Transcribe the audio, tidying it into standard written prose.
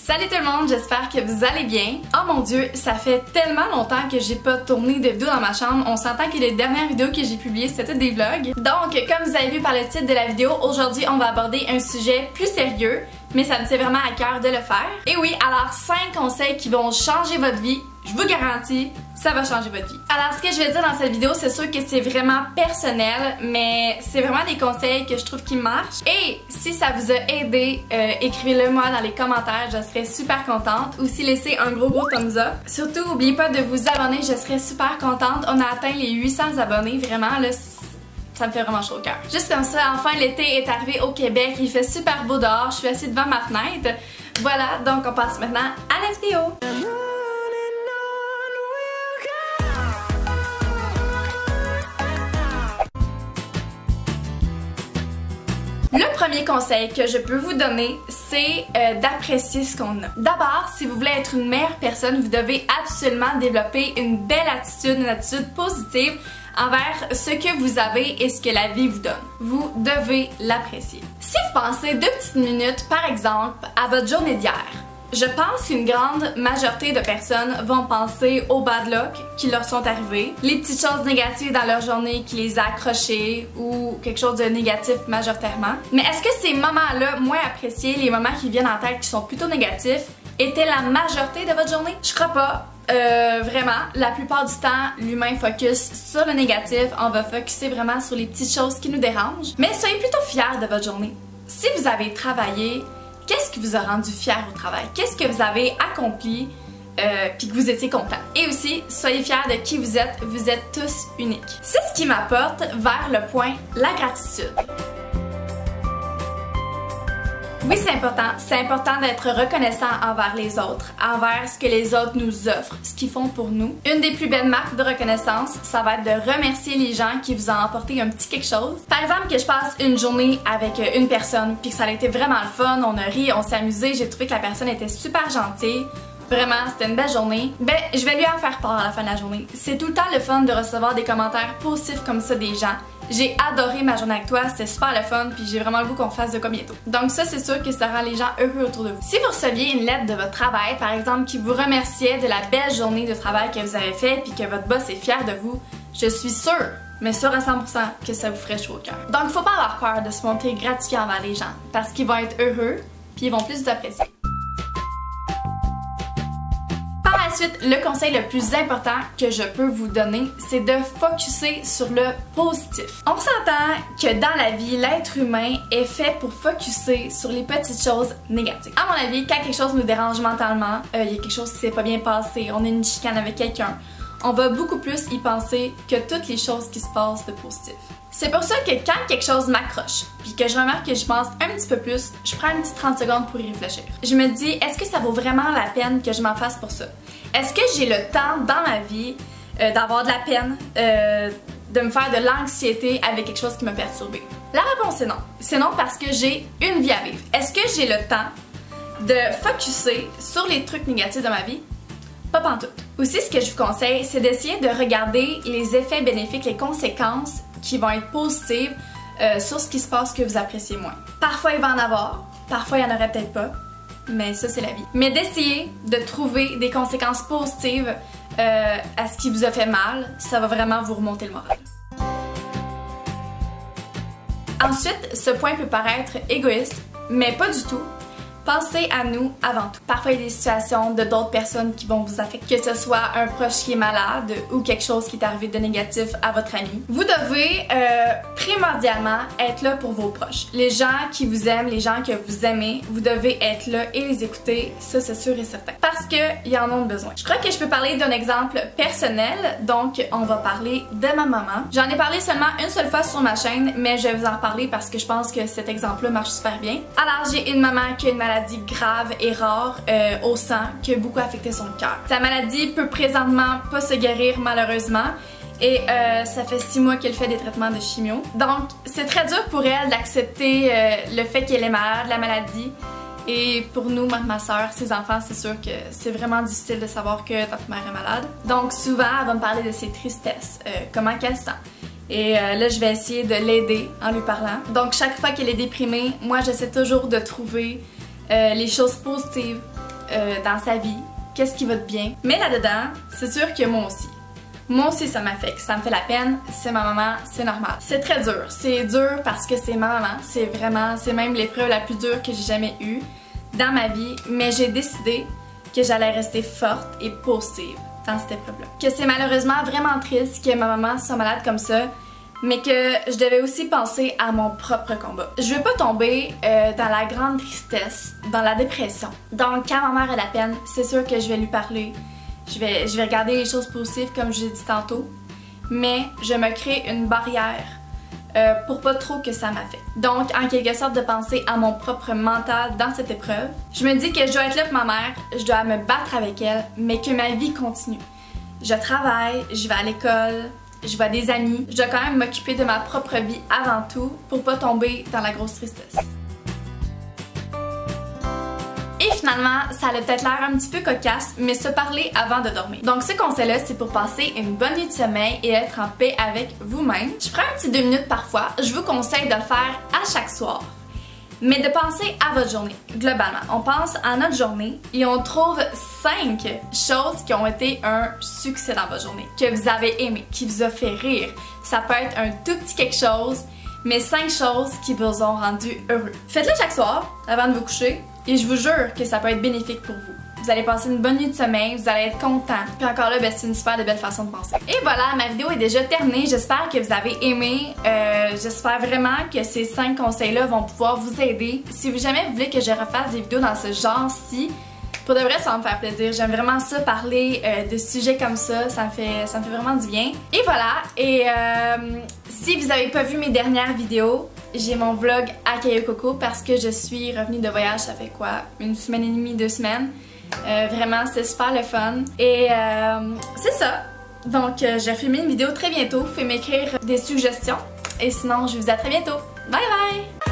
Salut tout le monde, j'espère que vous allez bien. Oh mon dieu, ça fait tellement longtemps que j'ai pas tourné de vidéo dans ma chambre. On s'entend que les dernières vidéos que j'ai publiées c'était des vlogs. Donc comme vous avez vu par le titre de la vidéo, aujourd'hui on va aborder un sujet plus sérieux, mais ça me tient vraiment à cœur de le faire. Et oui, alors 5 conseils qui vont changer votre vie. Je vous garantis, ça va changer votre vie. Alors ce que je vais dire dans cette vidéo, c'est sûr que c'est vraiment personnel, mais c'est vraiment des conseils que je trouve qui marchent. Et si ça vous a aidé, écrivez-le moi dans les commentaires, je serais super contente. Aussi laissez un gros thumbs up. Surtout, n'oubliez pas de vous abonner, je serais super contente. On a atteint les 800 abonnés, vraiment là. Ça me fait vraiment chaud au cœur. Juste comme ça, enfin l'été est arrivé au Québec, il fait super beau dehors, je suis assise devant ma fenêtre. Voilà, donc on passe maintenant à la vidéo. Le premier conseil que je peux vous donner, c'est d'apprécier ce qu'on a. D'abord, si vous voulez être une meilleure personne, vous devez absolument développer une belle attitude, une attitude positive envers ce que vous avez et ce que la vie vous donne. Vous devez l'apprécier. Si vous pensez 2 petites minutes, par exemple, à votre journée d'hier, je pense qu'une grande majorité de personnes vont penser aux bad luck qui leur sont arrivés, les petites choses négatives dans leur journée qui les a accrochés ou quelque chose de négatif majoritairement. Mais est-ce que ces moments-là, moins appréciés, les moments qui viennent en tête qui sont plutôt négatifs, étaient la majorité de votre journée? Je crois pas. Vraiment, la plupart du temps, l'humain focus sur le négatif, on va focuser vraiment sur les petites choses qui nous dérangent. Mais soyez plutôt fiers de votre journée. Si vous avez travaillé, qu'est-ce qui vous a rendu fier au travail? Qu'est-ce que vous avez accompli puis que vous étiez content? Et aussi, soyez fiers de qui vous êtes tous uniques. C'est ce qui m'apporte vers le point la gratitude. Oui, c'est important d'être reconnaissant envers les autres, envers ce que les autres nous offrent, ce qu'ils font pour nous. Une des plus belles marques de reconnaissance, ça va être de remercier les gens qui vous ont apporté un petit quelque chose. Par exemple, que je passe une journée avec une personne, puis que ça a été vraiment le fun, on a ri, on s'est amusé, j'ai trouvé que la personne était super gentille. Vraiment, c'était une belle journée. Ben, je vais lui en faire part à la fin de la journée. C'est tout le temps le fun de recevoir des commentaires positifs comme ça des gens. J'ai adoré ma journée avec toi, c'était super le fun, puis j'ai vraiment le goût qu'on fasse de quoi bientôt. Donc ça, c'est sûr que ça rend les gens heureux autour de vous. Si vous receviez une lettre de votre travail, par exemple, qui vous remerciait de la belle journée de travail que vous avez faite, puis que votre boss est fier de vous, je suis sûre, mais sûre à 100% que ça vous ferait chaud au cœur. Donc faut pas avoir peur de se montrer gratifiant envers les gens, parce qu'ils vont être heureux, puis ils vont plus vous apprécier. Ensuite, le conseil le plus important que je peux vous donner, c'est de focuser sur le positif. On s'entend que dans la vie, l'être humain est fait pour focuser sur les petites choses négatives. À mon avis, quand quelque chose nous dérange mentalement, il y a quelque chose qui s'est pas bien passé, on a une chicane avec quelqu'un, on va beaucoup plus y penser que toutes les choses qui se passent de positif. C'est pour ça que quand quelque chose m'accroche, puis que je remarque que je pense un petit peu plus, je prends une petite 30 secondes pour y réfléchir. Je me dis, est-ce que ça vaut vraiment la peine que je m'en fasse pour ça? Est-ce que j'ai le temps dans ma vie d'avoir de la peine, de me faire de l'anxiété avec quelque chose qui m'a perturbée? La réponse est non. C'est non parce que j'ai une vie à vivre. Est-ce que j'ai le temps de focuser sur les trucs négatifs de ma vie? Pas pantoute. Aussi, ce que je vous conseille, c'est d'essayer de regarder les effets bénéfiques, les conséquences qui vont être positives sur ce qui se passe que vous appréciez moins. Parfois, il va en avoir, parfois, il n'y en aurait peut-être pas, mais ça, c'est la vie. Mais d'essayer de trouver des conséquences positives à ce qui vous a fait mal, ça va vraiment vous remonter le moral. Ensuite, ce point peut paraître égoïste, mais pas du tout. Pensez à nous avant tout. Parfois, il y a des situations de d'autres personnes qui vont vous affecter, que ce soit un proche qui est malade ou quelque chose qui est arrivé de négatif à votre ami. Vous devez primordialement être là pour vos proches. Les gens qui vous aiment, les gens que vous aimez, vous devez être là et les écouter, ça c'est sûr et certain. Parce qu'ils en ont besoin. Je crois que je peux parler d'un exemple personnel, donc on va parler de ma maman. J'en ai parlé seulement une seule fois sur ma chaîne, mais je vais vous en reparler parce que je pense que cet exemple-là marche super bien. Alors, j'ai une maman qui a une maladie grave et rare au sang qui a beaucoup affecté son cœur. Sa maladie peut présentement pas se guérir malheureusement et ça fait 6 mois qu'elle fait des traitements de chimio. Donc c'est très dur pour elle d'accepter le fait qu'elle est malade, la maladie. Et pour nous, ma soeur, ses enfants, c'est sûr que c'est vraiment difficile de savoir que notre mère est malade. Donc souvent, elle va me parler de ses tristesses, comment qu'elle se sent. Et là, je vais essayer de l'aider en lui parlant. Donc chaque fois qu'elle est déprimée, moi j'essaie toujours de trouver les choses positives dans sa vie, qu'est-ce qui va de bien. Mais là-dedans, c'est sûr que moi aussi. Moi aussi ça m'affecte, ça me fait la peine, c'est ma maman, c'est normal. C'est très dur, c'est dur parce que c'est ma maman, c'est même l'épreuve la plus dure que j'ai jamais eue dans ma vie, mais j'ai décidé que j'allais rester forte et positive dans cette épreuve-là. Que c'est malheureusement vraiment triste que ma maman soit malade comme ça, mais que je devais aussi penser à mon propre combat. Je veux pas tomber dans la grande tristesse, dans la dépression. Donc quand ma mère a la peine, c'est sûr que je vais lui parler. Je vais regarder les choses positives comme je l'ai dit tantôt, mais je me crée une barrière pour pas trop que ça m'affecte. Donc en quelque sorte de penser à mon propre mental dans cette épreuve. Je me dis que je dois être là pour ma mère, je dois me battre avec elle, mais que ma vie continue. Je travaille, je vais à l'école, je vois des amis, je dois quand même m'occuper de ma propre vie avant tout pour pas tomber dans la grosse tristesse. Et finalement, ça a peut-être l'air un petit peu cocasse, mais se parler avant de dormir. Donc ce conseil-là, c'est pour passer une bonne nuit de sommeil et être en paix avec vous-même. Je prends un petit 2 minutes parfois, je vous conseille de le faire à chaque soir. Mais de penser à votre journée, globalement. On pense à notre journée et on trouve 5 choses qui ont été un succès dans votre journée, que vous avez aimé, qui vous a fait rire. Ça peut être un tout petit quelque chose, mais 5 choses qui vous ont rendu heureux. Faites-le chaque soir avant de vous coucher. Et je vous jure que ça peut être bénéfique pour vous. Vous allez passer une bonne nuit de sommeil, vous allez être content. Puis encore là, c'est une super de belle façon de penser. Et voilà, ma vidéo est déjà terminée. J'espère que vous avez aimé. J'espère vraiment que ces 5 conseils-là vont pouvoir vous aider. Si vous jamais vous voulez que je refasse des vidéos dans ce genre-ci, pour de vrai, ça va me faire plaisir. J'aime vraiment ça, parler de sujets comme ça me fait vraiment du bien. Et voilà, et si vous n'avez pas vu mes dernières vidéos, j'ai mon vlog à Cayo Coco parce que je suis revenue de voyage, ça fait quoi? 1 semaine et demie, 2 semaines. Vraiment, c'était super le fun. Et c'est ça. Donc, je vais filmer une vidéo très bientôt. Vous pouvez m'écrire des suggestions. Et sinon, je vous dis à très bientôt. Bye bye!